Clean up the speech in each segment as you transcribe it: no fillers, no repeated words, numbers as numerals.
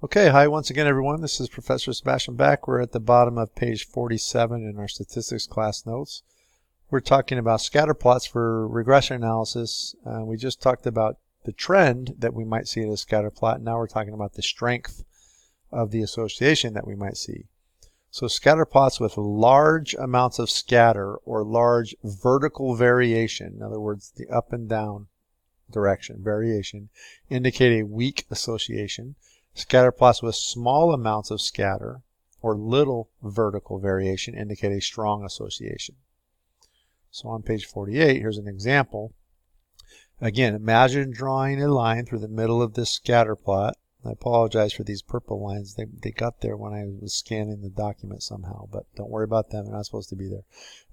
Okay, hi once again everyone. This is Professor Sebastian back. We're at the bottom of page 47 in our statistics class notes. We're talking about scatter plots for regression analysis. We just talked about the trend that we might see in a scatter plot. Now we're talking about the strength of the association that we might see. So scatter plots with large amounts of scatter or large vertical variation, in other words, the up and down direction variation, indicate a weak association. Scatter plots with small amounts of scatter or little vertical variation indicate a strong association. So on page 48, here's an example. Again, imagine drawing a line through the middle of this scatter plot. I apologize for these purple lines. They got there when I was scanning the document somehow, but don't worry about them. They're not supposed to be there.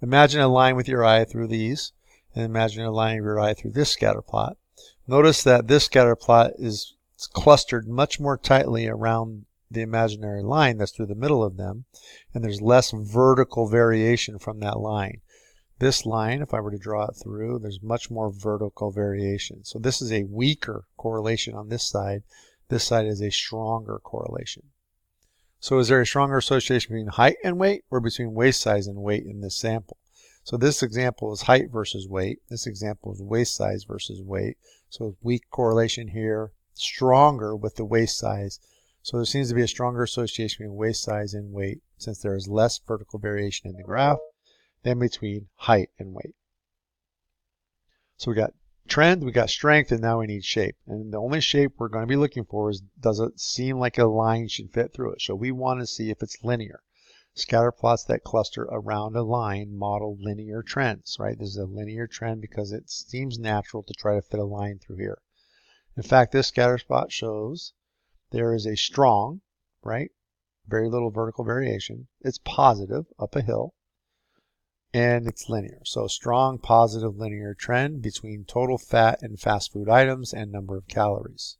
Imagine a line with your eye through these, and imagine a line of your eye through this scatter plot. Notice that this scatter plot is clustered much more tightly around the imaginary line that's through the middle of them, and there's less vertical variation from that line. This line, if I were to draw it through, there's much more vertical variation. So this is a weaker correlation on this side. This side is a stronger correlation. So is there a stronger association between height and weight or between waist size and weight in this sample? So this example is height versus weight. This example is waist size versus weight. So weak correlation here, stronger with the waist size. So there seems to be a stronger association between waist size and weight since there is less vertical variation in the graph than between height and weight. So we got trend, we got strength, and now we need shape. And the only shape we're going to be looking for is, does it seem like a line should fit through it? So we want to see if it's linear. Scatter plots that cluster around a line model linear trends, right? This is a linear trend because it seems natural to try to fit a line through here. In fact, this scatter plot shows there is a strong, right? Very little vertical variation. It's positive up a hill. And it's linear. So strong positive linear trend between total fat and fast food items and number of calories.